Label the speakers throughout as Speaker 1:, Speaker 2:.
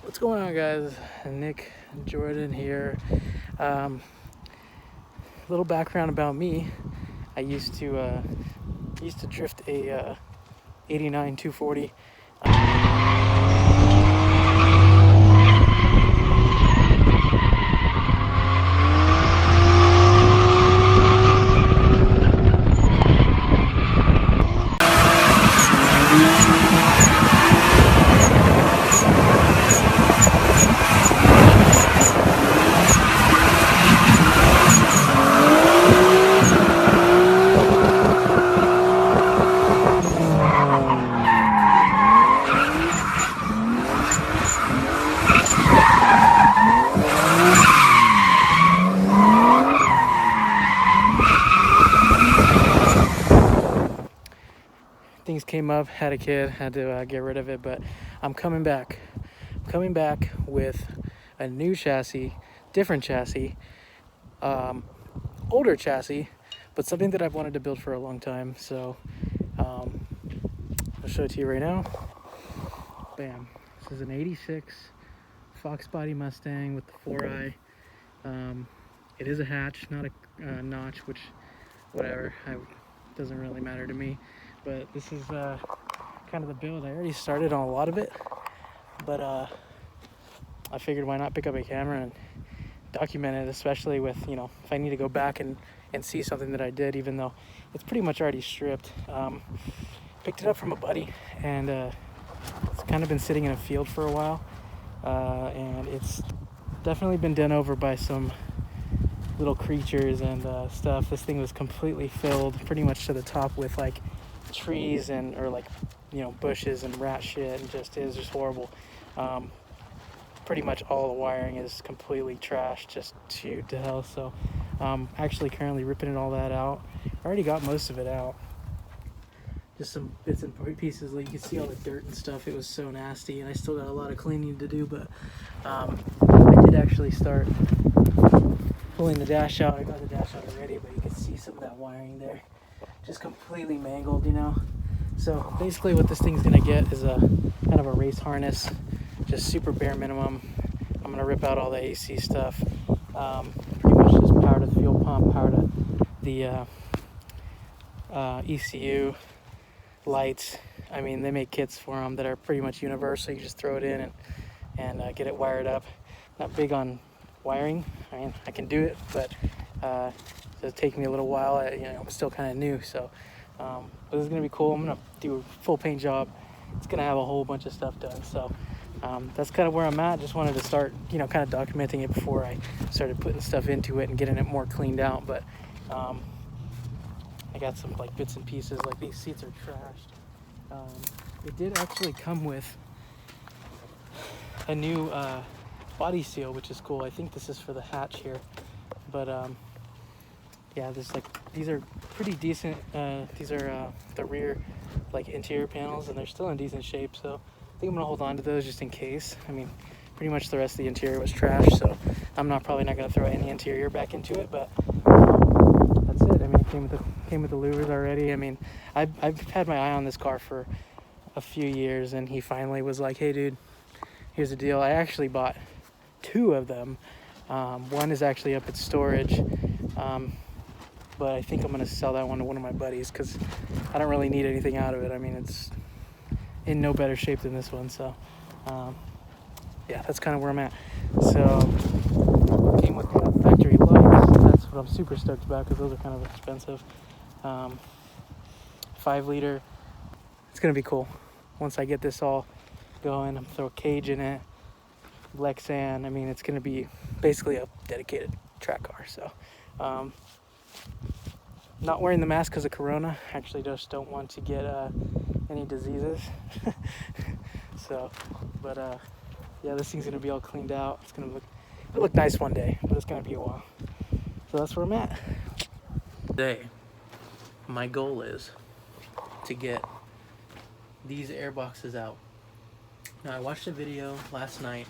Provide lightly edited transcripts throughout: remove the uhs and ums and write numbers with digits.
Speaker 1: What's going on, guys? Nick Jordan here. Little background about me. I used to drift a 89 240. Things came up, had a kid, had to get rid of it, but I'm coming back. I'm coming back with a new chassis, different chassis, older chassis, but something that I've wanted to build for a long time. So I'll show it to you right now. Bam. This is an 86 Fox body Mustang with the 4i. It is a hatch, not a notch, which, whatever, doesn't really matter to me. But this is kind of the build. I already started on a lot of it, but I figured why not pick up a camera and document it, especially with, if I need to go back and see something that I did, even though it's pretty much already stripped. Picked it up from a buddy, and it's kind of been sitting in a field for a while, and it's definitely been done over by some little creatures and stuff. This thing was completely filled pretty much to the top with like trees or bushes and rat shit, and it was just horrible. Pretty much all the wiring is completely trashed, just to hell. So actually currently ripping all that out. I already got most of it out, just some bits and pieces. Like you can see all the dirt and stuff. It was so nasty, and I still got a lot of cleaning to do, but I did actually start pulling the dash out. I got the dash out already, but you can see some of that wiring there just completely mangled, So basically what this thing's gonna get is a kind of a race harness, just super bare minimum. I'm gonna rip out all the AC stuff, pretty much just power to the fuel pump, power to the ECU, lights. I mean, they make kits for them that are pretty much universal. You just throw it in and get it wired up. Not big on wiring. I mean, I can do it, but it'll take me a little while. I'm still kind of new, so but this is gonna be cool. I'm gonna do a full paint job. It's gonna have a whole bunch of stuff done, so that's kind of where I'm at. Just wanted to start, kind of documenting it before I started putting stuff into it and getting it more cleaned out. But I got some like bits and pieces. Like these seats are trashed. It did actually come with a new body seal, which is cool. I think this is for the hatch here, but yeah, these are pretty decent. These are the rear interior panels, and they're still in decent shape, so I think I'm gonna hold on to those just in case. I mean, pretty much the rest of the interior was trash, so I'm probably not gonna throw any interior back into it, but that's it. I mean, it came with the louvers already. I mean, I've had my eye on this car for a few years, and he finally was like, hey dude, here's the deal. I actually bought two of them. One is actually up at storage, but I think I'm gonna sell that one to one of my buddies because I don't really need anything out of it. I mean, it's in no better shape than this one, so yeah, that's kind of where I'm at. So came with factory lights. That's what I'm super stoked about because those are kind of expensive. 5 liter. It's gonna be cool once I get this all going. I'm gonna throw a cage in it, Lexan. I mean, it's gonna be basically a dedicated track car. So not wearing the mask because of Corona. Actually just don't want to get any diseases. So but yeah, this thing's gonna be all cleaned out. It'll look nice one day, but it's gonna be a while. So that's where I'm at. Today, my goal is to get these air boxes out. Now, I watched a video last night.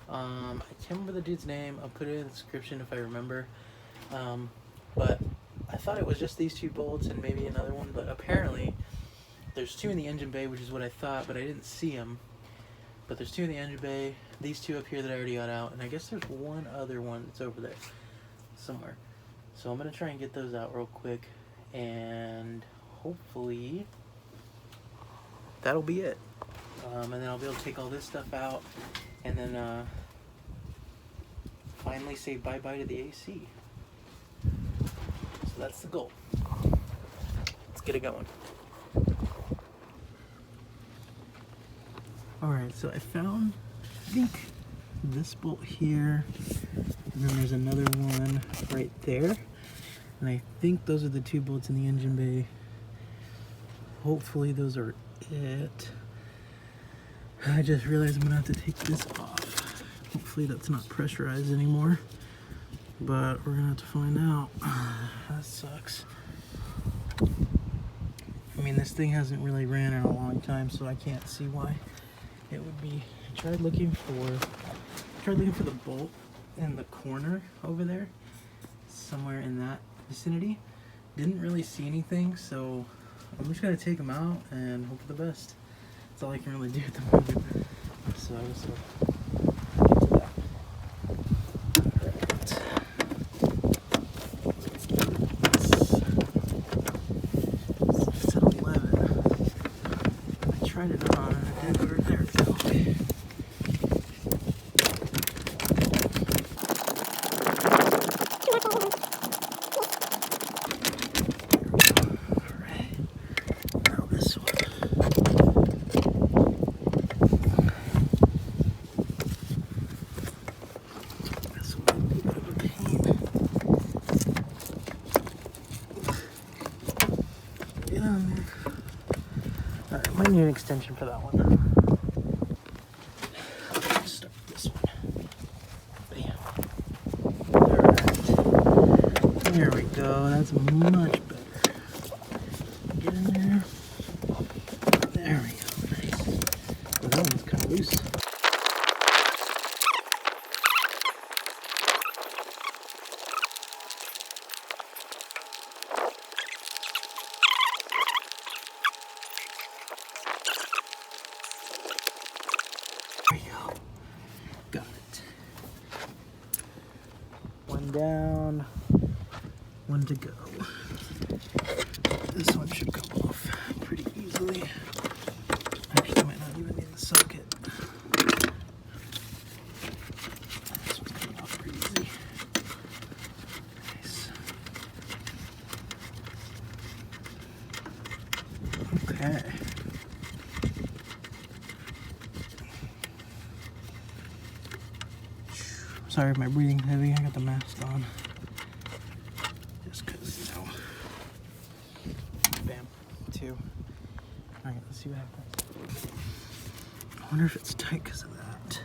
Speaker 1: I can't remember the dude's name. I'll put it in the description if I remember. But I thought it was just these 2 bolts and maybe another one, but apparently there's 2 in the engine bay, which is what I thought, but I didn't see them. But there's 2 in the engine bay, these 2 up here that I already got out, and I guess there's one other one that's over there somewhere. So I'm gonna try and get those out real quick, and hopefully that'll be it. And then I'll be able to take all this stuff out, and then finally say bye-bye to the AC. So that's the goal. Let's get it going. Alright, so I found, I think, this bolt here, and then there's another one right there. And I think those are the 2 bolts in the engine bay. Hopefully those are it. I just realized I'm gonna have to take this off. Hopefully that's not pressurized anymore, but we're gonna have to find out. That sucks. I mean, this thing hasn't really ran in a long time, so I can't see why it would be. I tried looking for the bolt in the corner over there, somewhere in that vicinity. Didn't really see anything, so I'm just gonna take them out and hope for the best. That's all I can really do at the moment. So get to that. Alright. It's at 11. I tried it on and it didn't work. There we go. Alright, might need an extension for that one. Let's start this one. Bam. Alright. There we go. That's much better. Get in there. There we go. Nice. Well, that one's kind of loose. There you go. Got it. One down, one to go. This one should come off pretty easily. Actually, I might not even need the socket. This one's coming off pretty easy. Nice. Okay. Sorry if my breathing's heavy, I got the mask on. Just cause, you know. Bam. 2. Alright, let's see what happens. I wonder if it's tight because of that.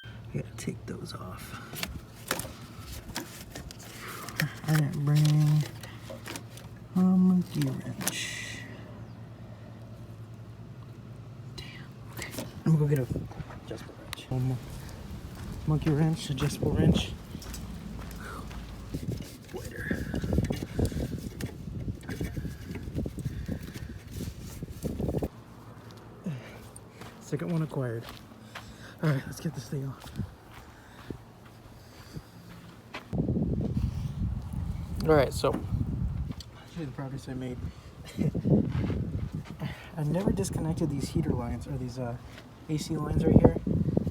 Speaker 1: I gotta take those off. I didn't bring a monkey wrench. Damn. Okay. I'm gonna go get a adjustable wrench. Monkey wrench, adjustable wrench. Waiter. Second one acquired. Alright, let's get this thing off. Alright, so I'll show you the progress I made. I never disconnected these heater lines, or these AC lines right here.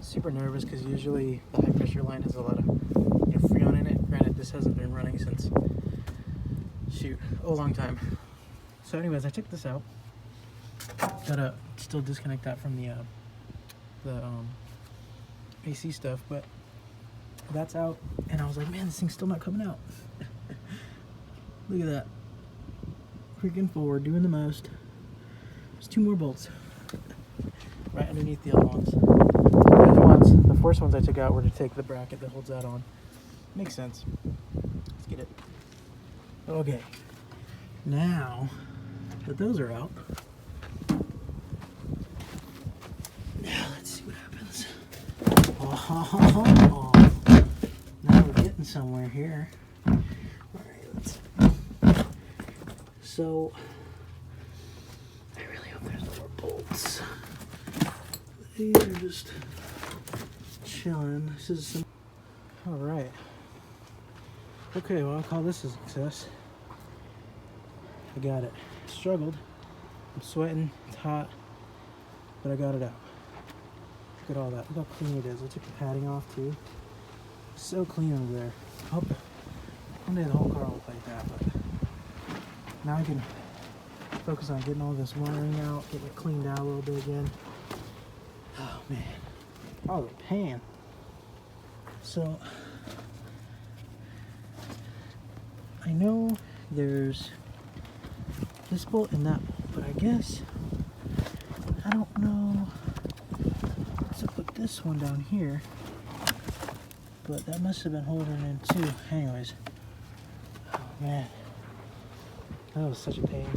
Speaker 1: Super nervous because usually the high pressure line has a lot of Freon in it. Granted, this hasn't been running since, shoot, a long time. So anyways, I took this out. Gotta still disconnect that from the AC stuff, but that's out. And I was like, man, this thing's still not coming out. Look at that. Creaking forward, doing the most. There's 2 more bolts right underneath the other ones. The first ones I took out were to take the bracket that holds that on. Makes sense. Let's get it. Okay. Now that those are out, now let's see what happens. Oh, now we're getting somewhere here. Alright, so I really hope there's more bolts. These are just chilling. This is some... All right. Okay, well, I'll call this a success. I got it. Struggled. I'm sweating. It's hot. But I got it out. Look at all that. Look how clean it is. I took the padding off too. So clean over there. I hope one day the whole car will look like that. But now I can focus on getting all this wiring out, getting it cleaned out a little bit again. Oh man. Oh, the pan. So I know there's this bolt and that bolt, but I guess I don't know. So put this one down here, but that must have been holding in too. Anyways, oh man, that was such a pain.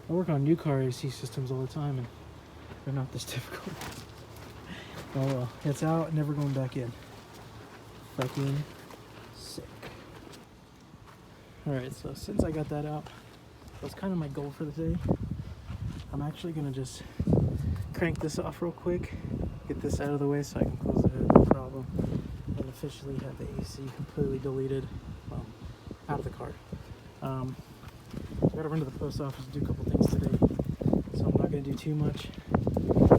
Speaker 1: I work on new car AC systems all the time, and they're not this difficult. Oh well, it's out, never going back in. Fucking sick. Alright, so since I got that out, that was kind of my goal for the day. I'm actually gonna just crank this off real quick, get this out of the way so I can close the hood, no problem, and officially have the AC completely deleted, well, out of the car. I gotta run to the post office and do a couple things today, so I'm not gonna do too much.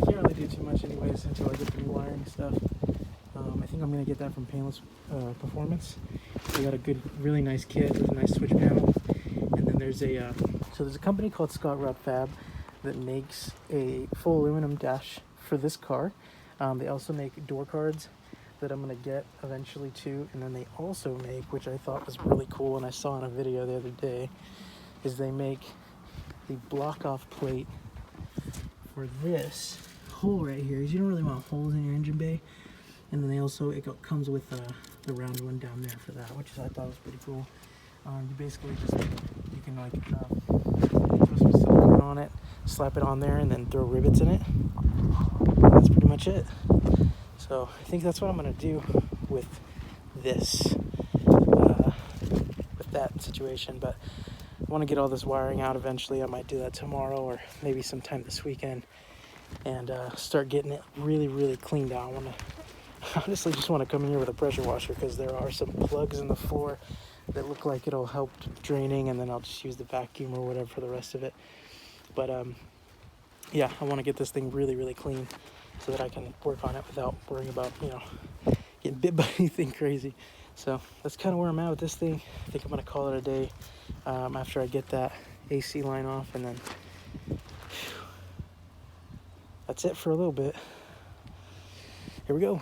Speaker 1: Can't really do too much anyways until I get the new wiring stuff. I think I'm gonna get that from Painless Performance. They got a good, really nice kit with a nice switch panel, and then there's a there's a company called Scott Rupp Fab that makes a full aluminum dash for this car. They also make door cards that I'm gonna get eventually too, and then they also make, which I thought was really cool and I saw in a video the other day, is they make the block off plate for this hole right here. You don't really want holes in your engine bay, and then they also, it comes with the round one down there for that, which I thought was pretty cool. You basically just, you can like throw some silicone on it, slap it on there, and then throw rivets in it. And that's pretty much it. So I think that's what I'm gonna do with this, with that situation. But I want to get all this wiring out eventually. I might do that tomorrow or maybe sometime this weekend, and start getting it really, really cleaned out. I honestly just want to come in here with a pressure washer, because there are some plugs in the floor that look like it'll help draining, and then I'll just use the vacuum or whatever for the rest of it. But yeah, I want to get this thing really, really clean so that I can work on it without worrying about, you know, getting bit by anything crazy. So that's kind of where I'm at with this thing. I think I'm going to call it a day after I get that AC line off, and then that's it for a little bit. Here we go.